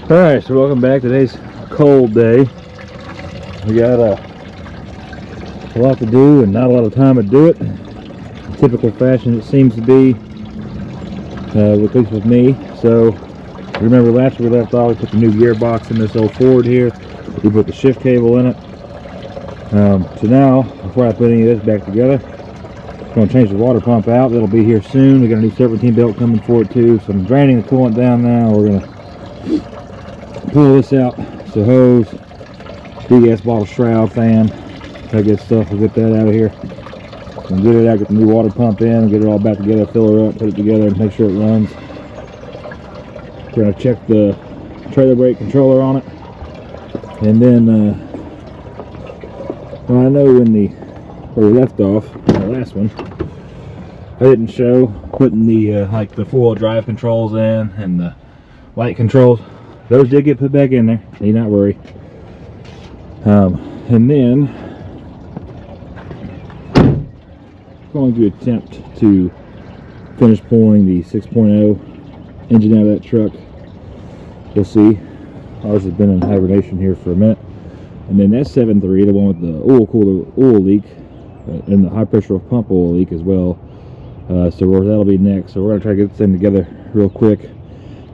Alright, so welcome back. Today's a cold day. We got a lot to do and not a lot of time to do it. Typical fashion it seems to be, at least with me. So, remember last week we left off, we put the new gearbox in this old Ford here. We put the shift cable in it. So now, before I put any of this back together, I'm going to change the water pump out. It'll be here soon. We got a new serpentine belt coming for it too. So I'm draining the coolant down now. We're going to pull this out. So hose, big ass bottle shroud, fan, that good stuff. We'll get that out of here and get it out, get the new water pump in, get it all back together, fill her up, put it together and make sure it runs. We're going to check the trailer brake controller on it, and then well, I know where we left off, the last one, I didn't show putting the like the four-wheel drive controls in and the light controls. Those did get put back in there, need not worry. And then I'm going to attempt to finish pulling the 6.0 engine out of that truck. We'll see. Ours has been in hibernation here for a minute. And then that 7.3, the one with the oil leak, and the high pressure pump oil leak as well. So that'll be next. So we're going to try to get this thing together real quick.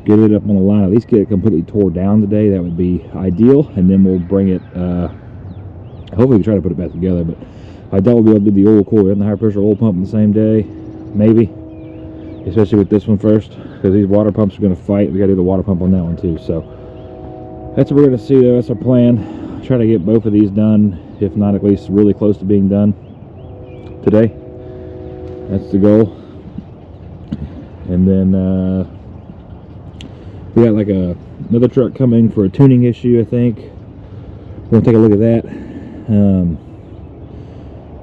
Get it up on the line, at least get it completely tore down today. That would be ideal, and then we'll bring it, hopefully we try to put it back together, but I doubt we'll be able to do the oil cooler and the high pressure oil pump in the same day, maybe, especially with this one first, because these water pumps are going to fight. We got to do the water pump on that one too. So that's what we're going to see though. That's our plan. Try to get both of these done, if not at least really close to being done today. That's the goal. And then we got like another truck coming for a tuning issue, I think. We're going to take a look at that.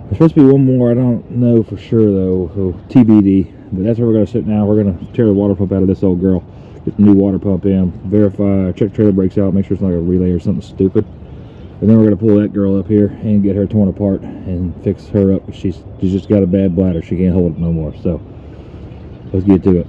There's supposed to be one more, I don't know for sure though, so TBD. But that's where we're going to sit now. We're going to tear the water pump out of this old girl, get the new water pump in, verify, check trailer brakes out, make sure it's not a relay or something stupid. And then we're going to pull that girl up here and get her torn apart and fix her up. She's just got a bad bladder. She can't hold it no more. So let's get to it.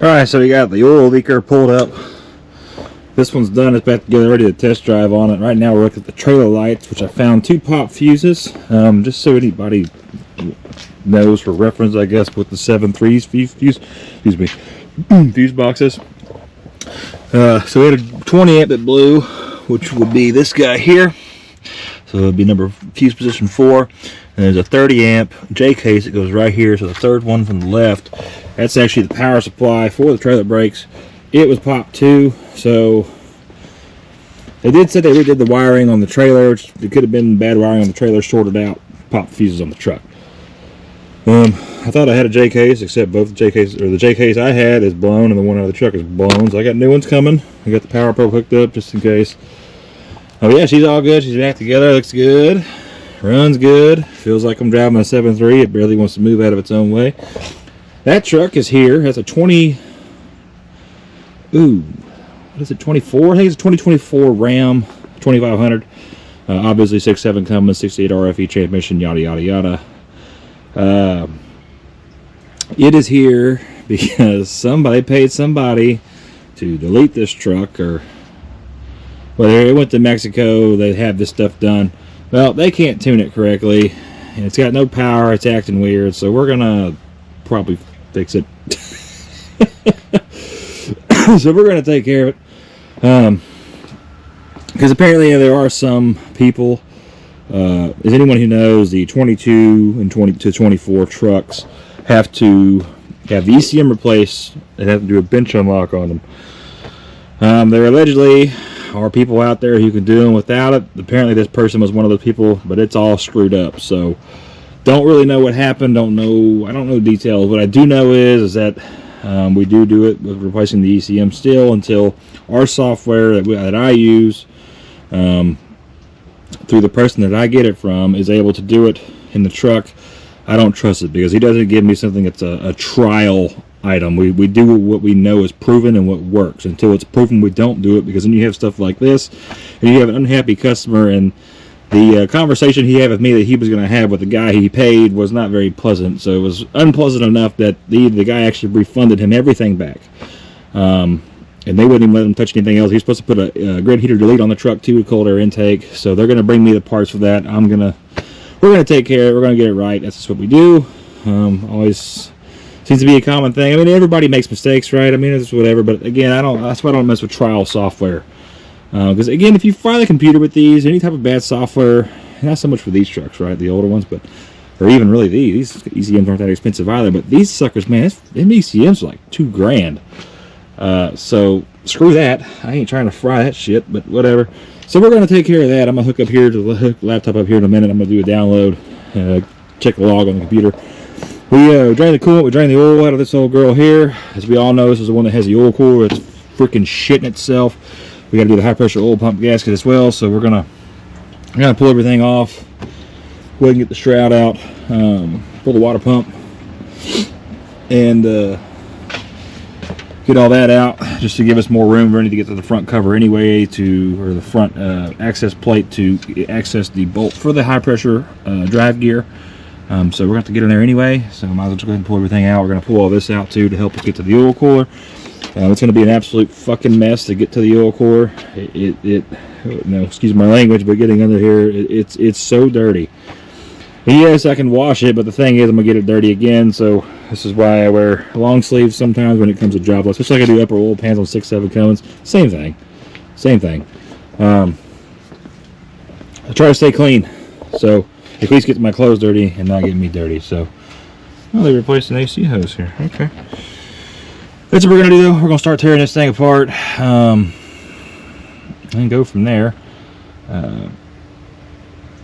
Alright, so we got the oil leaker pulled up. This one's done. It's back together, ready to test drive on it. Right now we're looking at the trailer lights, which I found 2 pop fuses. Just so anybody knows for reference, I guess, with the 7.3 fuse boxes. So we had a 20 amp that blew, which would be this guy here. So it would be number fuse position 4. And there's a 30 amp J case that goes right here. So the third one from the left, that's actually the power supply for the trailer brakes. It was pop 2, so they did say they redid the wiring on the trailer, which it could have been bad wiring on the trailer, shorted out, pop fuses on the truck. I thought I had a J case, except both the J cases, or the J case I had is blown and the one out of the truck is blown. So I got new ones coming. I got the power probe hooked up just in case. Oh yeah, she's all good. She's back together. Looks good. Runs good. Feels like I'm driving a 7.3. It barely wants to move out of its own way. That truck is here. That's a 20. Ooh, what is it? 24? I think it's a 2024 Ram 2500. Obviously 6.7 Cummins, 68 RFE transmission. Yada yada yada. It is here because somebody paid somebody to delete this truck, or whether it went to Mexico, they have this stuff done. Well, they can't tune it correctly, and it's got no power. It's acting weird, so we're gonna probably fix it. So we're gonna take care of it, because apparently there are some people. As anyone who knows, the 22 and 20 to 24 trucks have to have the ECM replaced and have to do a bench unlock on them. There allegedly are people out there who can do them without it. Apparently this person was one of those people, but it's all screwed up. So don't really know what happened. I don't know details. What I do know is that we do it with replacing the ECM still, until our software that I use, through the person that I get it from, is able to do it in the truck. I don't trust it because he doesn't give me something that's a trial item. We do what we know is proven and what works. Until it's proven, we don't do it, because then you have stuff like this and you have an unhappy customer. And the conversation he had with me that he was going to have with the guy he paid was not very pleasant. So it was unpleasant enough that the guy actually refunded him everything back. And they wouldn't even let him touch anything else. He's supposed to put a grid heater delete on the truck too, cold air intake. So they're going to bring me the parts for that. We're going to take care of it. We're going to get it right. That's just what we do. Always seems to be a common thing. I mean, everybody makes mistakes, right? I mean, it's whatever. But again, that's why I don't mess with trial software. Because again, if you fry the computer with these, any type of bad software, not so much for these trucks, right? The older ones, or even really these ECMs aren't that expensive either. But these suckers, man, them ECMs are like $2,000. So screw that. I ain't trying to fry that shit, but whatever. So we're going to take care of that. I'm going to hook up here to the laptop up here in a minute. I'm going to do a download, check the log on the computer. We drain the coolant, we drain the oil out of this old girl here. As we all know, this is the one that has the oil cooler. It's freaking shitting itself. We got to do the high pressure oil pump gasket as well. So we're gonna pull everything off. Go ahead and get the shroud out. Pull the water pump and get all that out, just to give us more room. We're ready to get to the front cover anyway, or the front access plate to access the bolt for the high pressure drive gear. So we're going to have to get in there anyway, so I might as well just go ahead and pull everything out. We're going to pull all this out too to help us get to the oil cooler. It's going to be an absolute fucking mess to get to the oil cooler. No, excuse my language, but getting under here, it's so dirty. And yes, I can wash it, but the thing is, I'm going to get it dirty again. So this is why I wear long sleeves sometimes when it comes to job loads, especially like I do upper oil pans on 6.7 Cummins. Same thing. I try to stay clean, so at least get my clothes dirty and not get me dirty. So, well, they replaced an AC hose here. Okay, that's what we're gonna do. Though. We're gonna start tearing this thing apart, and go from there.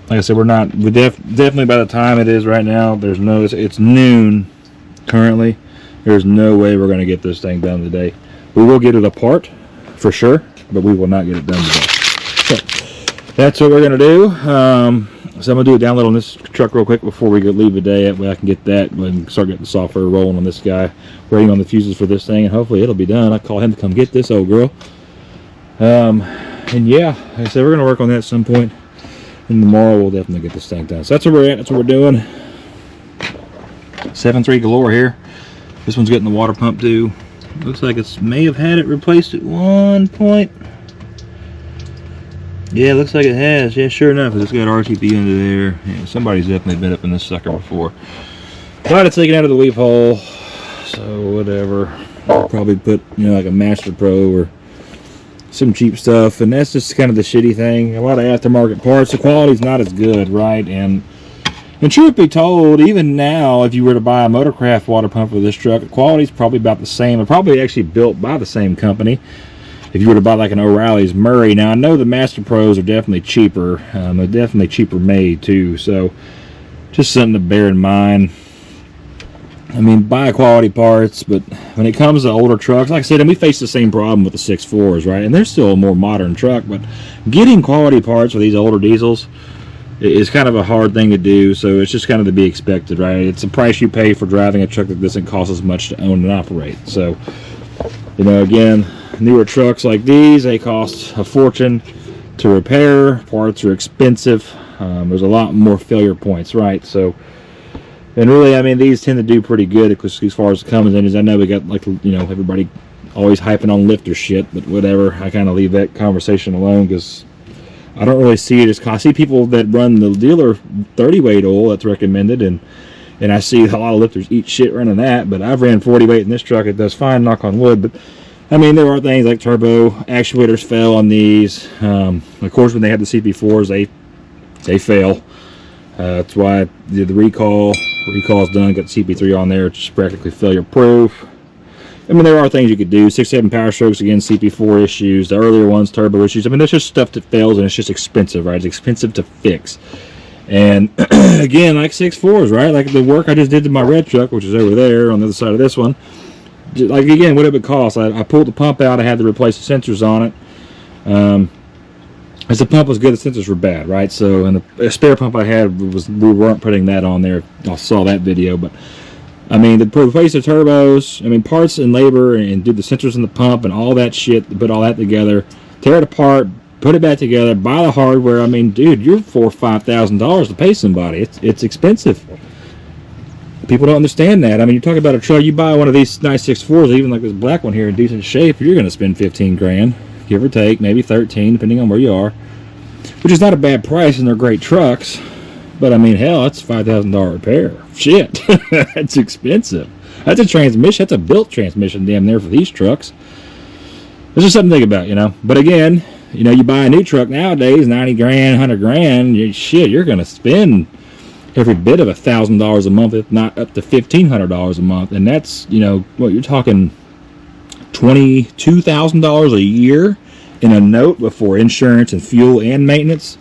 Like I said, we definitely by the time it is right now, it's noon currently. There's no way we're gonna get this thing done today. We will get it apart for sure, but we will not get it done today. So that's what we're gonna do. So I'm going to do a download on this truck real quick before we leave the day. That way I can get that and start getting the software rolling on this guy. Waiting on the fuses for this thing, and hopefully it'll be done. I call him to come get this old girl. And yeah, like I said, we're going to work on that at some point. And tomorrow we'll definitely get this thing done. So that's where we're at. That's what we're doing. 7.3 galore here. This one's getting the water pump too. Looks like it may have had it replaced at one point. Yeah, looks like it has. Yeah, sure enough, it's got RTP under there. Yeah, somebody's definitely been up in this sucker before. But it's taken out of the weep hole, so whatever. I'll probably put, you know, like a Master Pro or some cheap stuff, and that's just kind of the shitty thing. A lot of aftermarket parts, the quality's not as good, right? And truth be told, even now, if you were to buy a Motorcraft water pump for this truck, the quality's probably about the same. It's probably actually built by the same company. If you were to buy like an O'Reilly's Murray, now I know the Master Pros are definitely cheaper. They're definitely cheaper made too, so just something to bear in mind. I mean, buy quality parts, but when it comes to older trucks, like I said, and we face the same problem with the 6.4s, right? And they're still a more modern truck, but getting quality parts for these older diesels is kind of a hard thing to do, so it's just kind of to be expected, right? It's the price you pay for driving a truck that doesn't cost as much to own and operate. So, you know, again, newer trucks like these, they cost a fortune to repair. Parts are expensive. There's a lot more failure points, right? So, and really, I mean, these tend to do pretty good as far as the Cummins engines. I know we got, like, you know, everybody always hyping on lifter shit, but whatever. I kind of leave that conversation alone because I don't really see it as cost. I see people that run the dealer 30 weight oil that's recommended, and I see a lot of lifters eat shit running that, but I've ran 40 weight in this truck. It does fine, knock on wood. But I mean, there are things like turbo actuators fail on these. Of course, when they have the CP4s, they fail. That's why the recall's done. Got CP3 on there. It's just practically failure proof. I mean, there are things you could do. 6.7 power strokes, again, CP4 issues. The earlier ones, turbo issues. I mean, there's just stuff that fails, and it's just expensive, right? It's expensive to fix. And again, like 6.4s, right? Like the work I just did to my red truck, which is over there on the other side of this one. Like, again, what it would cost. I pulled the pump out. I had to replace the sensors on it. As the pump was good, the sensors were bad, right? So, and the spare pump I had we weren't putting that on there. I saw that video, but I mean, to replace the turbos, I mean, parts and labor, and do the sensors in the pump and all that shit, put all that together, tear it apart, put it back together, buy the hardware. I mean, dude, you're $4,000 or $5,000 to pay somebody. It's expensive. People don't understand that. I mean, you're talking about a truck. You buy one of these nice 6.4s, even like this black one here in decent shape, you're going to spend 15 grand, give or take, maybe 13, depending on where you are, which is not a bad price, and they're great trucks. But I mean, hell, that's $5,000 repair. Shit, that's expensive. That's a transmission. That's a built transmission, damn near, for these trucks. This is something to think about, you know. But again, you know, you buy a new truck nowadays, 90 grand, 100 grand. Shit, you're going to spend every bit of $1,000 a month, if not up to $1,500 a month, and that's, you know, what you're talking, $22,000 a year in a note before insurance and fuel and maintenance.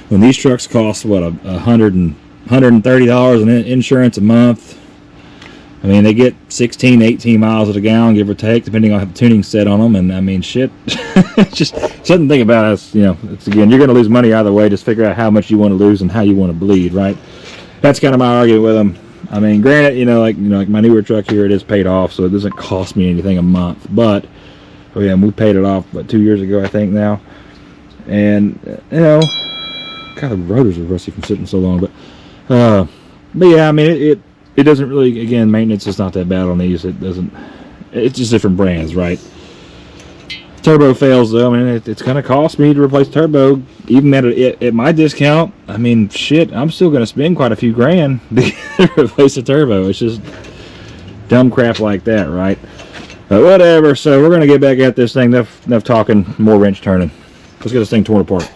When these trucks cost what, $130 in insurance a month. I mean, they get 16, 18 miles to the gallon, give or take, depending on how the tuning's set on them. And I mean, shit, it's just something to think about. Us, you know, it's, again, you're going to lose money either way. Just figure out how much you want to lose and how you want to bleed, right? That's kind of my argument with them. I mean, granted, like my newer truck here, it is paid off, so it doesn't cost me anything a month. But oh yeah, we paid it off 2 years ago, I think now. And you know, God, the rotors are rusty from sitting so long. But yeah, I mean, it doesn't really. Again, maintenance is not that bad on these. It doesn't. It's just different brands, right? Turbo fails though. I mean, it's gonna cost me to replace turbo, even at my discount. I mean, shit, I'm still gonna spend quite a few grand to replace the turbo. It's just dumb crap like that, right? But whatever. So we're gonna get back at this thing. Enough talking. More wrench turning. Let's get this thing torn apart.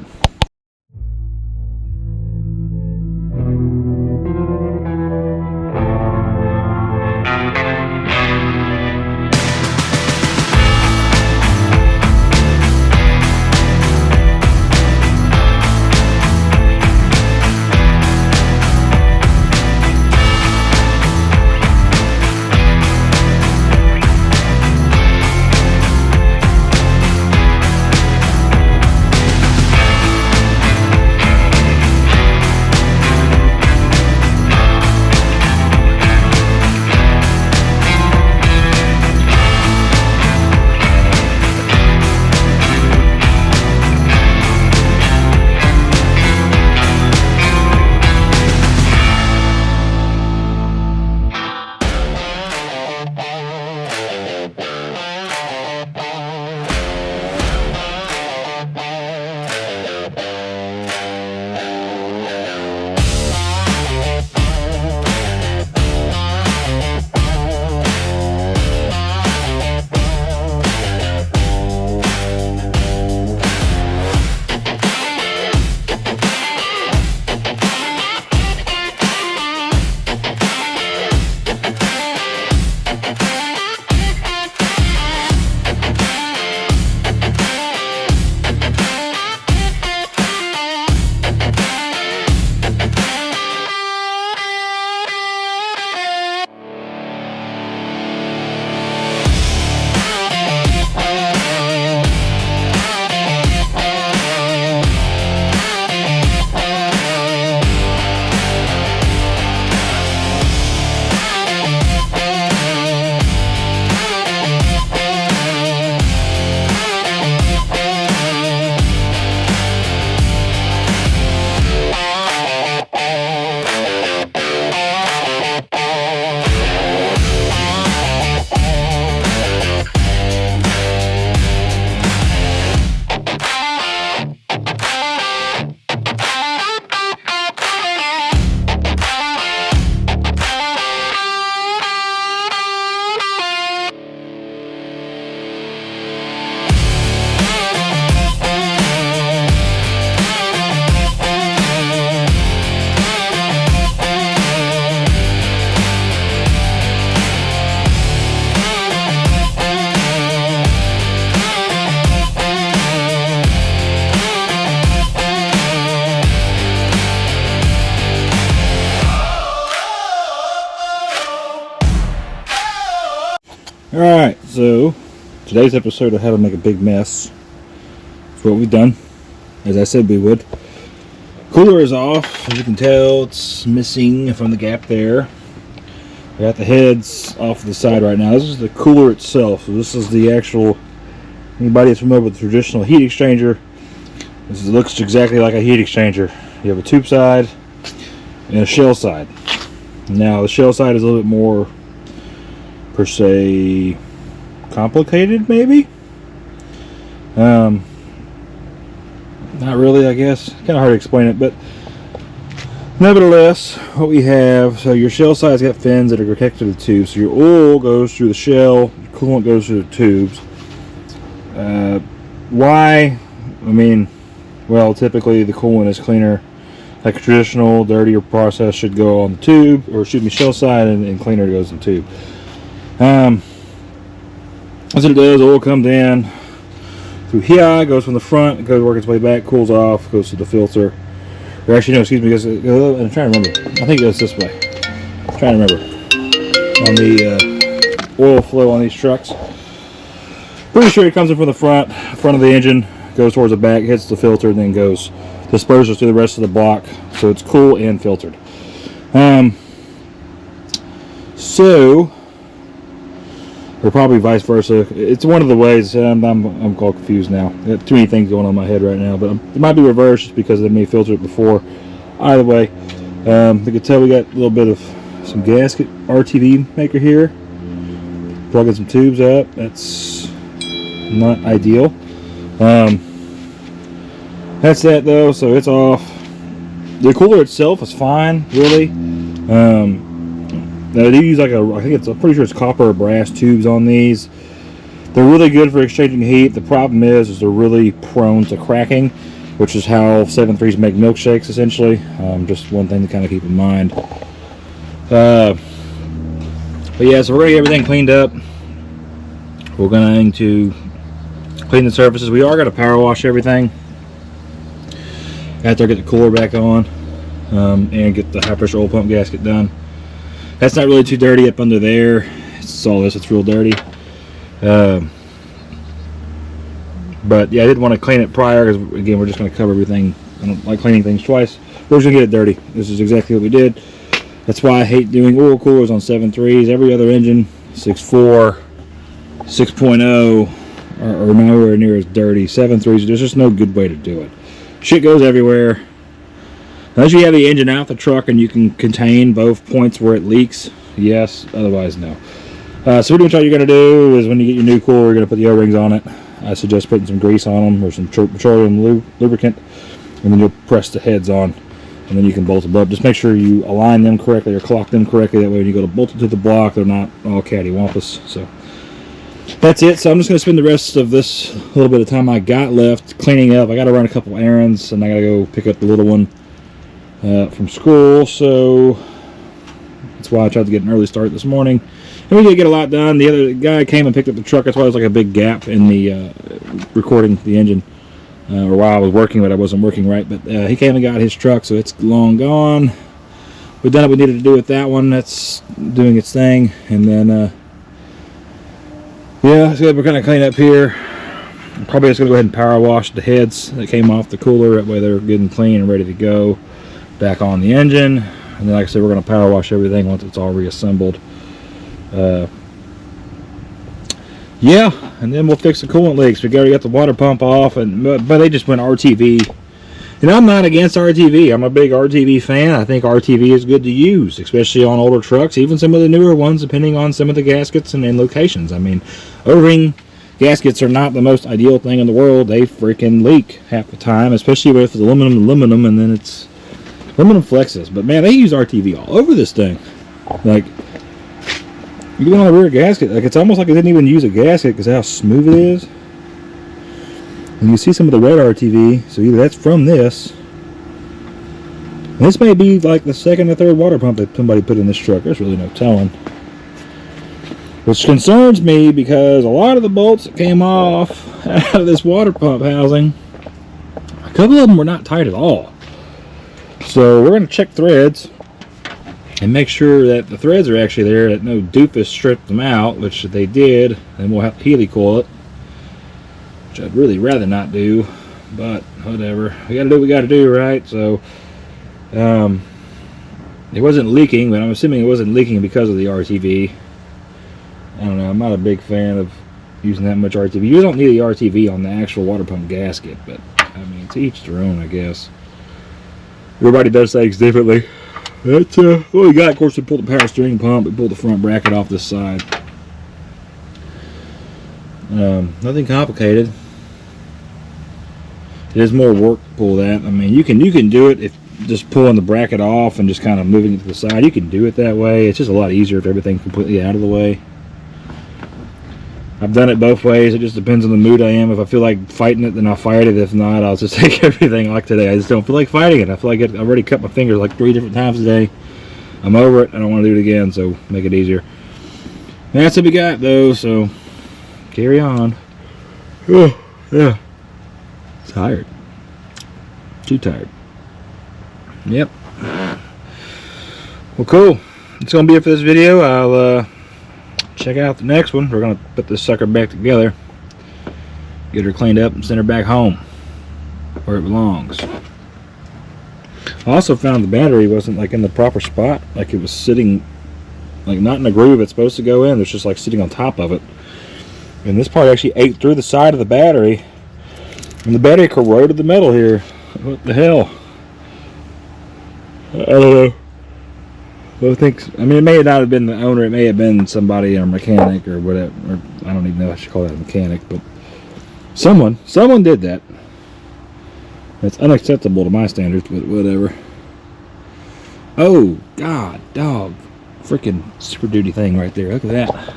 Alright, so today's episode of how to make a big mess is what we've done, as I said we would. Cooler is off, as you can tell. It's missing from the gap there. I got the heads off to the side right now. This is the cooler itself. So this is the actual, anybody that's familiar with the traditional heat exchanger, looks exactly like a heat exchanger. You have a tube side and a shell side. Now the shell side is a little bit more, per se, complicated maybe. Not really, I guess. Kind of hard to explain it, but nevertheless, what we have, so your shell side's got fins that are connected to the tubes. So your oil goes through the shell, your coolant goes through the tubes. Why? I mean, well, typically the coolant is cleaner. Like a traditional, dirtier process should go on the tube, or should be shell side, and cleaner goes in the tube. That's what it does. Oil comes in through here, goes from the front, it goes work its way back, cools off, goes to the filter. Or actually, no, excuse me, because I'm trying to remember. I think it goes this way. I'm trying to remember. On the oil flow on these trucks. Pretty sure it comes in from the front of the engine, goes towards the back, hits the filter, and then disperses through the rest of the block. So it's cool and filtered. Or probably vice versa. It's one of the ways. I'm all confused now. I got too many things going on in my head right now, but it might be reversed just because they may filter it before. Either way, you can tell we got a little bit of some gasket RTV maker here. Plugging some tubes up. That's not ideal. That's that though. So it's off. The cooler itself is fine, really. Now they use I'm pretty sure it's copper or brass tubes on these. They're really good for exchanging heat. The problem is they're really prone to cracking, which is how 7.3s make milkshakes, essentially. Just one thing to kind of keep in mind. But yeah, so we're going to get everything cleaned up. We're going to clean the surfaces. We are going to power wash everything after I get the cooler back on, and get the high pressure oil pump gasket done. That's not really too dirty up under there. It's all this, it's real dirty. But yeah, I did want to clean it prior, because again, we're just going to cover everything. I don't like cleaning things twice. We're just going to get it dirty. This is exactly what we did. That's why I hate doing oil coolers on 7.3s. Every other engine, 6.4, 6.0, are nowhere near as dirty. 7.3s, there's just no good way to do it. Shit goes everywhere. Unless you have the engine out the truck and you can contain both points where it leaks, yes. Otherwise, no. So pretty much all you're going to do is when you get your new cooler, you're going to put the O-rings on it. I suggest putting some grease on them or some petroleum lubricant, and then you'll press the heads on, and then you can bolt them up. Just make sure you align them correctly or clock them correctly. That way when you go to bolt it to the block, they're not all cattywampus. So that's it. So I'm just going to spend the rest of this little bit of time I got left cleaning up. I got to run a couple errands, and I got to go pick up the little one from school, so that's why I tried to get an early start this morning. And we did get a lot done. The other guy came and picked up the truck. That's why there's like a big gap in the recording the engine, or while I was working, but I wasn't working right. But he came and got his truck, so it's long gone. We've done what we needed to do with that one. That's doing its thing. And then yeah, so we're going to clean up here. I'm probably just going to go ahead and power wash the heads that came off the cooler. That way they're getting clean and ready to go back on the engine. And then like I said, we're going to power wash everything once it's all reassembled. Yeah, and then we'll fix the coolant leaks. We already got the water pump off, but they just went RTV. And I'm not against RTV. I'm a big RTV fan. I think RTV is good to use, especially on older trucks, even some of the newer ones, depending on some of the gaskets and locations. I mean, O-ring gaskets are not the most ideal thing in the world. They freaking leak half the time, especially with aluminum, and then it's aluminum flexes. But man, they use RTV all over this thing. Like, you get on the rear gasket, like it's almost like it didn't even use a gasket because of how smooth it is. And you see some of the red RTV, so either that's from this. And this may be like the second or third water pump that somebody put in this truck. There's really no telling. Which concerns me because a lot of the bolts that came off out of this water pump housing, a couple of them were not tight at all. So we're going to check threads and make sure that the threads are actually there, that no doofus stripped them out, which they did, and we'll have to Healy coil it, which I'd really rather not do, but whatever. We gotta do what we gotta do, right? So it wasn't leaking, but I'm assuming it wasn't leaking because of the RTV. I don't know, I'm not a big fan of using that much RTV. You don't need the RTV on the actual water pump gasket, but I mean, to each their own, I guess. Everybody does things differently. That's what we got. Of course, we pulled the power steering pump, we pulled the front bracket off this side. Nothing complicated. It is more work to pull that. I mean, you can do it if just pulling the bracket off and just kind of moving it to the side. You can do it that way. It's just a lot easier if everything's completely out of the way. I've done it both ways. It just depends on the mood I am. If I feel like fighting it, then I'll fight it. If not, I'll just take everything like today. I just don't feel like fighting it. I feel like I've already cut my fingers like 3 different times today. I'm over it. I don't want to do it again, so make it easier. And that's what we got, though, so carry on. Oh, yeah. Tired. Too tired. Yep. Well, cool. That's going to be it for this video. I'll check out the next one. We're going to put this sucker back together, get her cleaned up, and send her back home where it belongs. I also found the battery wasn't like in the proper spot. Like it was sitting like not in the groove it's supposed to go in. It's just like sitting on top of it. And this part actually ate through the side of the battery. And the battery corroded the metal here. What the hell? I don't know. I mean, it may not have been the owner. It may have been somebody or a mechanic or whatever. Or, I don't even know if I should call that a mechanic, but someone did that. That's unacceptable to my standards, but whatever. Oh, God, dog. Freaking Super Duty thing right there. Look at that.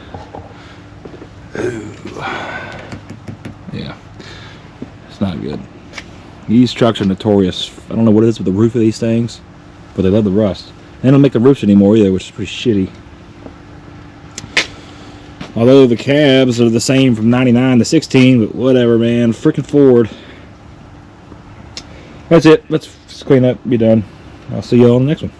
Ooh. Yeah. It's not good. These trucks are notorious. I don't know what it is with the roof of these things, but they love the rust. They don't make the roofs anymore either, which is pretty shitty. Although the cabs are the same from 99 to 16, but whatever, man. Freaking Ford. That's it. Let's clean up, be done. I'll see you all in the next one.